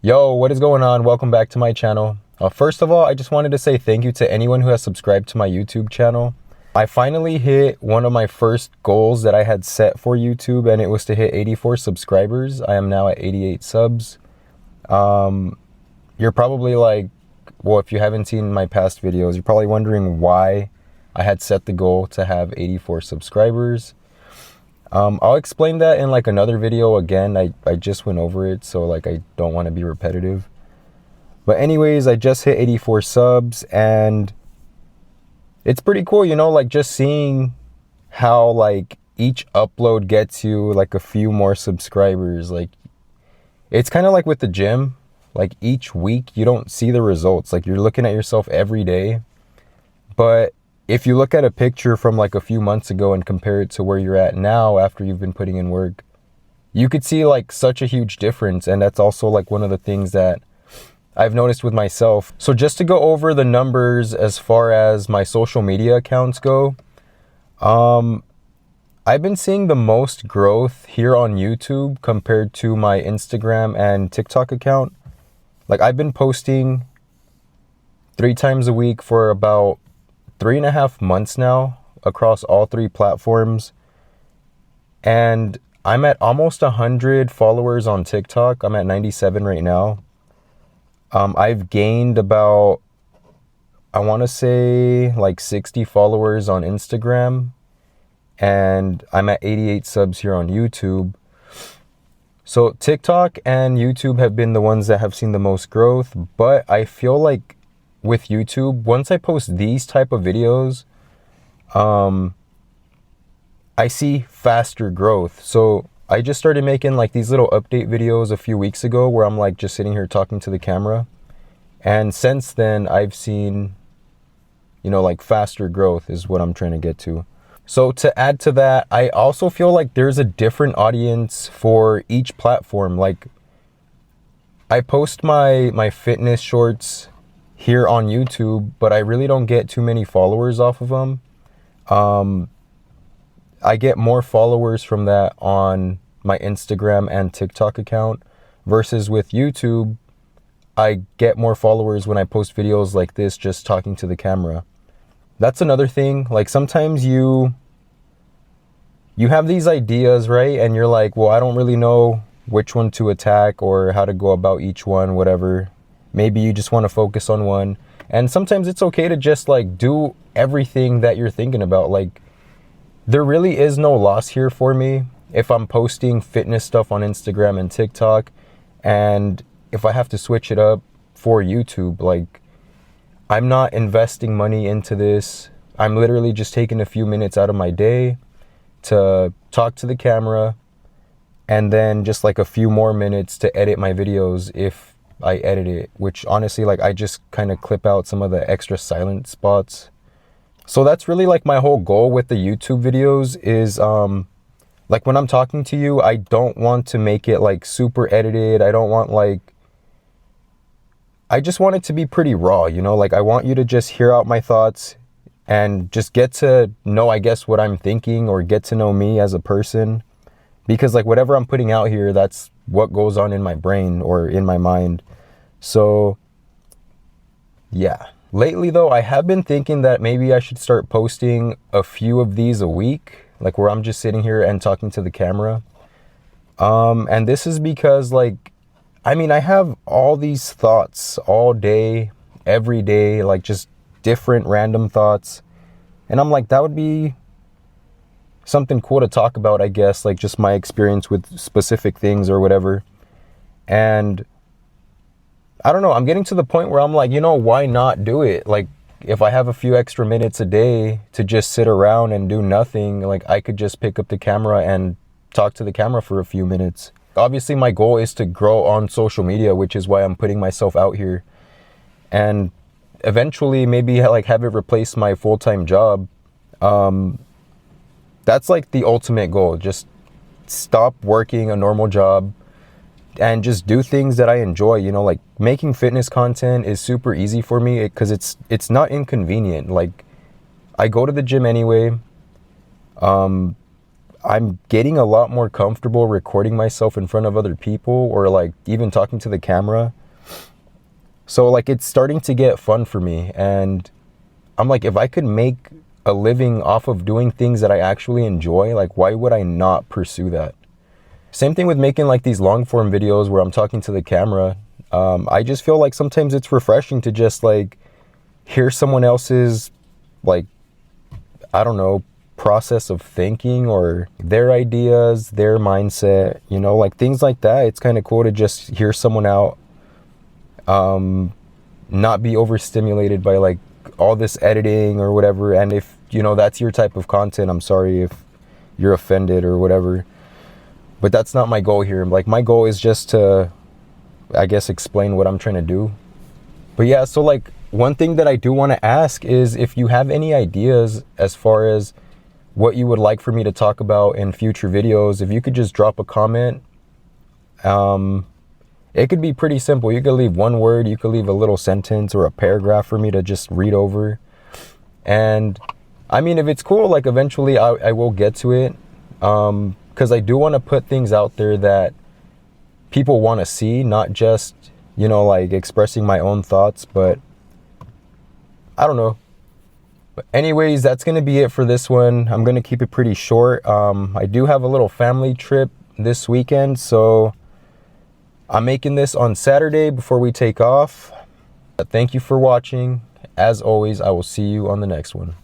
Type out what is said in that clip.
Yo, what is going on? Welcome back to my channel. First of all, I just wanted to say thank you to anyone who has subscribed to my YouTube channel. I finally hit one of my first goals that I had set for YouTube, and it was to hit 84 subscribers. I am now at 88 subs. You're probably like, well, if you haven't seen my past videos, you're probably wondering why I had set the goal to have 84 subscribers. I'll explain that in like another video again. I just went over it, so like I don't want to be repetitive. But anyways, I just hit 84 subs and it's pretty cool, you know, like just seeing how like each upload gets you like a few more subscribers. Like it's kind of like with the gym, like each week you don't see the results. Like you're looking at yourself every day, but if you look at a picture from like a few months ago and compare it to where you're at now after you've been putting in work, you could see like such a huge difference. And that's also like one of the things that I've noticed with myself. So just to go over the numbers as far as my social media accounts go, I've been seeing the most growth here on YouTube compared to my Instagram and TikTok account. Like I've been posting 3 times a week for about 3.5 months now across all 3 platforms. And I'm at almost 100 followers on TikTok. I'm at 97 right now. I've gained about, I want to say like 60 followers on Instagram. And I'm at 88 subs here on YouTube. So TikTok and YouTube have been the ones that have seen the most growth. But I feel like with YouTube, once I post these type of videos, I see faster growth. So I just started making like these little update videos a few weeks ago where I'm like just sitting here talking to the camera. And since then I've seen, you know, like faster growth is what I'm trying to get to. So to add to that, I also feel like there's a different audience for each platform. Like I post my fitness shorts here on YouTube, but I really don't get too many followers off of them. I get more followers from that on my Instagram and TikTok account versus with YouTube, I get more followers when I post videos like this, just talking to the camera. That's another thing. Like sometimes you have these ideas, right? And you're like, well, I don't really know which one to attack or how to go about each one, whatever. Maybe you just want to focus on one. And sometimes it's okay to just like do everything that you're thinking about. Like there really is no loss here for me if I'm posting fitness stuff on Instagram and TikTok. And if I have to switch it up for YouTube, like I'm not investing money into this. I'm literally just taking a few minutes out of my day to talk to the camera and then just like a few more minutes to edit my videos if I edit it, which honestly, like I just kind of clip out some of the extra silent spots. So that's really like my whole goal with the YouTube videos is like when I'm talking to you, I don't want to make it like super edited. I don't want like, I just want it to be pretty raw, you know, like I want you to just hear out my thoughts and just get to know, I guess, what I'm thinking or get to know me as a person. Because like whatever I'm putting out here, that's what goes on in my brain or in my mind. So yeah. Lately though, I have been thinking that maybe I should start posting a few of these a week, like where I'm just sitting here and talking to the camera. And this is because like, I mean, I have all these thoughts all day, every day, like just different random thoughts. And I'm like, that would be something cool to talk about, I guess, like just my experience with specific things or whatever. And I don't know, I'm getting to the point where I'm like, you know, why not do it? Like if I have a few extra minutes a day to just sit around and do nothing, like I could just pick up the camera and talk to the camera for a few minutes. Obviously my goal is to grow on social media, which is why I'm putting myself out here. And eventually maybe like have it replace my full-time job. That's like the ultimate goal. Just stop working a normal job and just do things that I enjoy. You know, like making fitness content is super easy for me because it's not inconvenient. Like I go to the gym anyway. I'm getting a lot more comfortable recording myself in front of other people, or like even talking to the camera. So like it's starting to get fun for me, and I'm like, if I could make a living off of doing things that I actually enjoy, like why would I not pursue that? Same thing with making like these long form videos where I'm talking to the camera. I just feel like sometimes it's refreshing to just like hear someone else's, like, I don't know, process of thinking, or their ideas, their mindset, you know, like things like that. It's kind of cool to just hear someone out, not be overstimulated by like all this editing or whatever. And if, you know, that's your type of content, I'm sorry if you're offended or whatever, but that's not my goal here. Like my goal is just to, I guess, explain what I'm trying to do. But yeah, so like one thing that I do want to ask is if you have any ideas as far as what you would like for me to talk about in future videos, if you could just drop a comment. It could be pretty simple. You could leave one word, you could leave a little sentence or a paragraph for me to just read over. And I mean, if it's cool, like eventually I will get to it. Because I do want to put things out there that people want to see, not just, you know, like expressing my own thoughts, but I don't know. But anyways, that's going to be it for this one. I'm going to keep it pretty short. I do have a little family trip this weekend, so I'm making this on Saturday before we take off. Thank you for watching. As always, I will see you on the next one.